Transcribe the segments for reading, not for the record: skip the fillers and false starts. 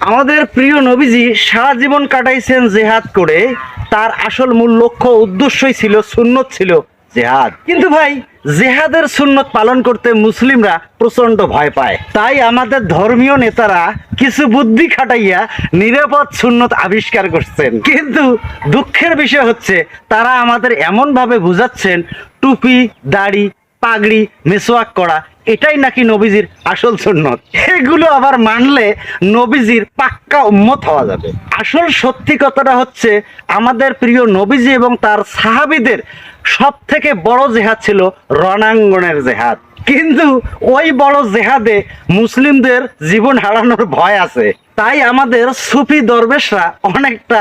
আমাদের প্রিয় নবীজি সারা জীবন কাটাইছেন জেহাদ করে। তার আসল মূল লক্ষ্য উদ্দেশ্যই ছিল, সুন্নত ছিল জেহাদ। কিন্তু ভাই, জেহাদের সুন্নত পালন করতে মুসলিমরা প্রচন্ড ভয় পায়। তাই আমাদের ধর্মীয় নেতারা কিছু বুদ্ধি খাটাইয়া নিরাপদ সুন্নত আবিষ্কার করছেন। কিন্তু দুঃখের বিষয় হচ্ছে, তারা আমাদের এমন ভাবে বুঝাচ্ছেন টুপি, দাড়ি, পাগড়ি, মেসওয়াক করা এটাই নাকি নবীজির আসল সুন্নত। এগুলো আবার মানলে নবীজির পাক্কা উম্মত হওয়া যাবে। আসল সত্যি কথাটা হচ্ছে, আমাদের প্রিয় নবীজি এবং তার সাহাবীদের সব থেকে বড় জেহাদ ছিল রণাঙ্গনের জেহাদ। কিন্তু ওই বড় জেহাদে মুসলিমদের জীবন হারানোর ভয় আছে। তাই আমাদের সুফি দরবেশরা অনেকটা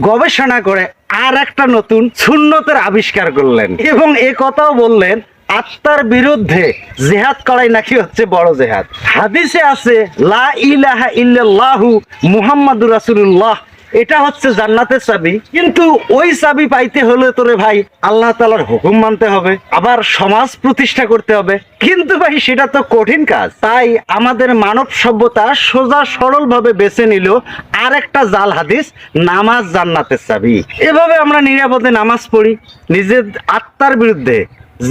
গবেষণা করে আর একটা নতুন সুন্নতের আবিষ্কার করলেন এবং এ কথাও বললেন, আত্মার বিরুদ্ধে জেহাদ করাই নাকি হচ্ছে বড় জেহাদ। হাদিসে আছে, লা ইলাহা ইল্লাল্লাহু মুহাম্মাদুর রাসূলুল্লাহ, এটা হচ্ছে জান্নাতের চাবি। কিন্তু ওই চাবি পাইতে হলে তোরে ভাই আল্লাহ তাআলার হুকুম মানতে হবে, আবার সমাজ প্রতিষ্ঠা করতে হবে। কিন্তু ভাই সেটা তো কঠিন কাজ। তাই আমাদের মানব সভ্যতা সোজা সরল ভাবে বেছে নিল আর একটা জাল হাদিস, নামাজ জান্নাতের চাবি। এভাবে আমরা নিরাপদে নামাজ পড়ি, নিজের আত্মার বিরুদ্ধে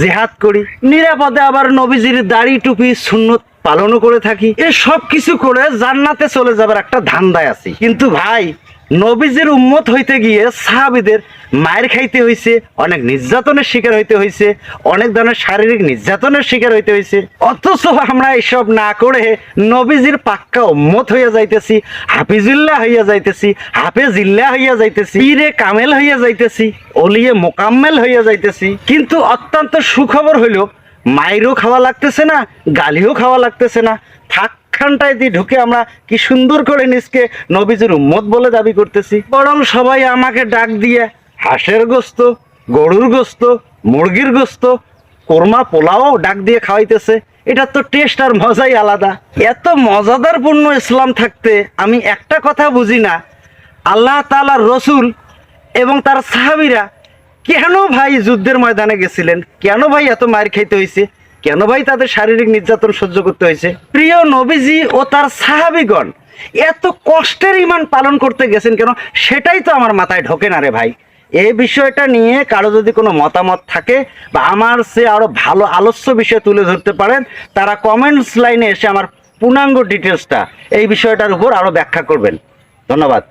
জেহাদ করি, নিরাপদে আবার নবীজির দাড়ি টুপি সুন্নত পালনও করে থাকি। এ সব কিছু করে জান্নাতে চলে যাবার একটা ধান্দায় আছি। কিন্তু ভাই, নবীজির উম্মত হইতে গিয়ে সাহাবীদের মায়ের খাইতে হয়েছে, অনেক নির্যাতনের শিকার হইতে হয়েছে, অনেক ধরনের শারীরিক নির্যাতনের শিকার হইতে হয়েছে। অথচ আমরা এসব না করে নবীজির পাক্কা উম্মত হইয়া যাইতেছি, হাফিজুল্লাহ হইয়া যাইতেছি, হাফেজিল্লাহ হইয়া যাইতেছি, পীরে কামেল হইয়া যাইতেছি, অলিয়ে মোকাম্মেল হইয়া যাইতেছি। কিন্তু অত্যন্ত সুখবর হইল, মায়েরও খাওয়া লাগতেছে না, গালিও খাওয়া লাগতেছে না। খানটায় দিয়ে ঢুকে আমরা কি সুন্দর করে নিজকে নবীজির উম্মত বলে দাবি করতেছি। বরং সবাই আমাকে ডাক দিয়ে হাঁসের গোস্ত, গরুর গোস্ত, মুরগির গোস্ত, কোরমা পোলাও ডাক দিয়ে খাওয়াইতেছে। এটা তো টেস্ট আর মজাই আলাদা। এত মজাদার পূর্ণ ইসলাম থাকতে আমি একটা কথা বুঝি না, আল্লাহ তাআলার রসুল এবং তার সাহাবীরা কেন ভাই যুদ্ধের ময়দানে গেছিলেন? কেন ভাই এত মার খাইতে হয়েছে? কেন ভাই তাদের শারীরিক নির্যাতন সহ্য করতে হয়েছে? প্রিয় নবীজি ও তার সাহাবীগণ এত কষ্টের ঈমান পালন করতে গেছেন কেন? সেটাই তো আমার মাথায় ঢোকে না রে ভাই। এই বিষয়টা নিয়ে কারো যদি কোনো মতামত থাকে বা আমার সে আরো ভালো আলোচ্য বিষয় তুলে ধরতে পারেন, তারা কমেন্টস লাইনে এসে আমার পূর্ণাঙ্গ ডিটেলসটা এই বিষয়টার উপর আরো ব্যাখ্যা করবেন। ধন্যবাদ।